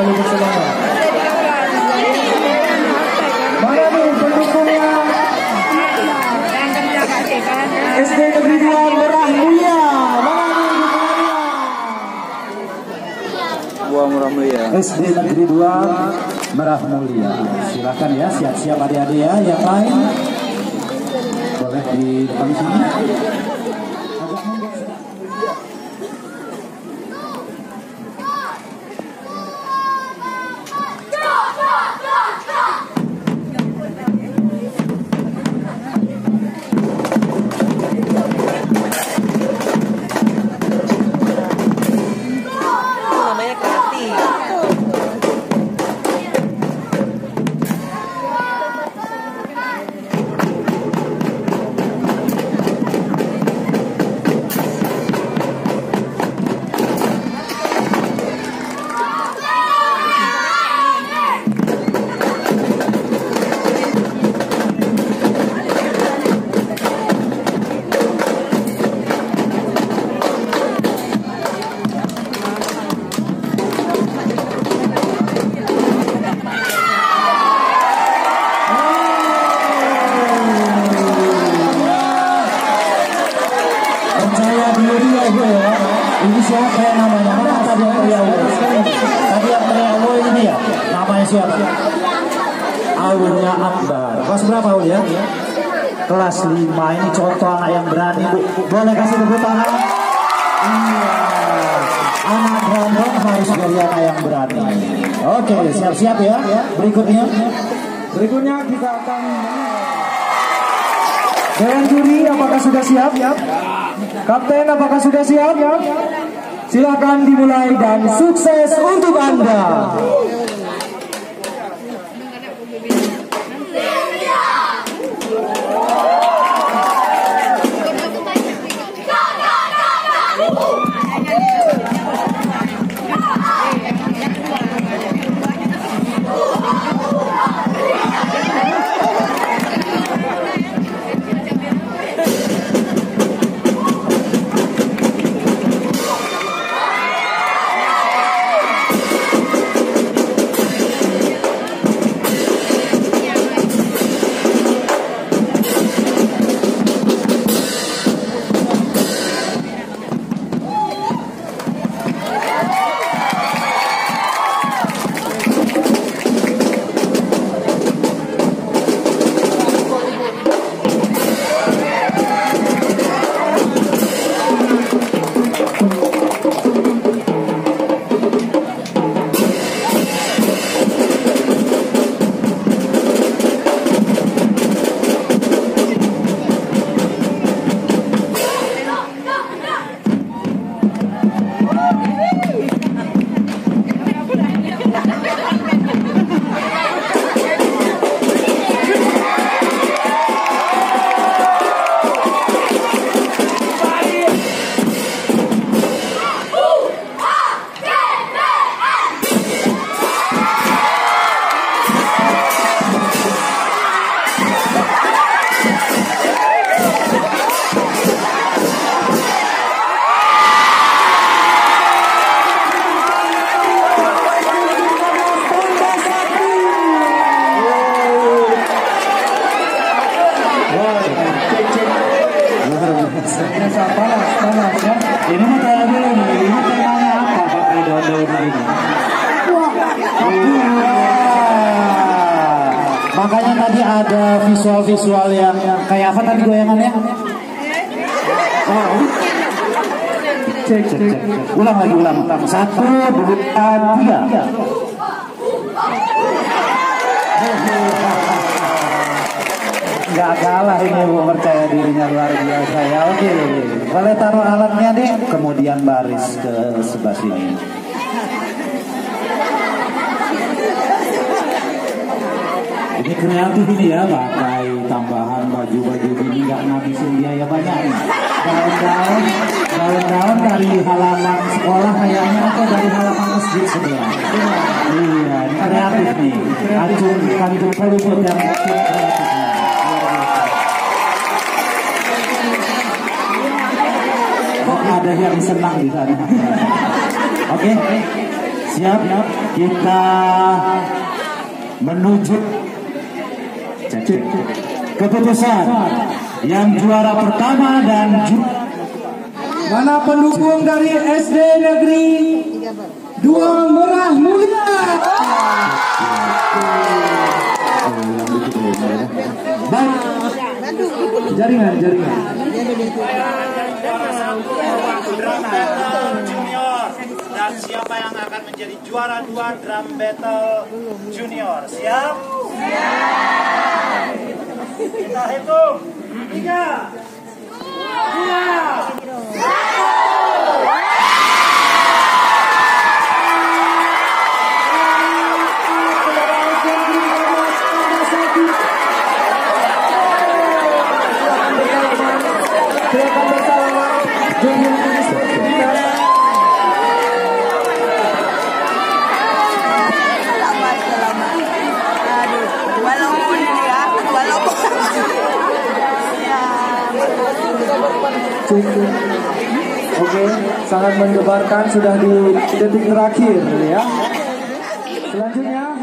kembali bersemangat. Mana nih pendukungnya? SD Negeri 2 Merah Mulia. Mana nih dukungannya? Merah Mulia. SD Negeri 2 Merah Mulia. Silakan ya, siap-siap adik-adik ya. Yang lain boleh di depan sini. Ini siapa yang namanya? Mana tadi yang teriak? Tadi yang teriak ini ya? Namanya siapa? Awalnya Akbar. Kelas berapa ya? Kelas 5. Ini contoh anak yang berani, Bu. Boleh kasih tepuk tangan? Iya. Anak gondrong harus jadi anak yang berani. Oke, siap-siap ya. Berikutnya kita akan Dewan juri, apakah sudah siap? Kapten, apakah sudah siap? Silakan dimulai dan sukses untuk Anda. Panas ya. Ini mau tanya dulu nih, ini temanya apa pakai daun-daun ini? Makanya tadi ada visual-visual yang kayak apa tadi goyangannya? Cek. Ulang lagi. 1, 2, 3. Nggak kalah ini, Bu, percaya dirinya luar biasa ya. Oke, boleh taruh alatnya deh, kemudian baris ke sebelah sini. Ini kreatif ini ya, pakai tambahan baju-baju ini nggak ngabisin biaya banyak nih. Daun-daun dari halaman sekolah kayaknya atau dari halaman masjid sebelah. Iya, ini kreatif nih. Kantung peliput yang kreatif. Ada yang senang di sana. Oke. Siap, kita menuju keputusan yang juara pertama dan mana pendukung dari SD Negeri 2 Merah Mulia. Baik, jaringan. Dan siapa yang akan menjadi juara 2 drum battle junior? Siap? Kita hitung 3, Oke, sangat mendebarkan, sudah di detik terakhir ya. Selanjutnya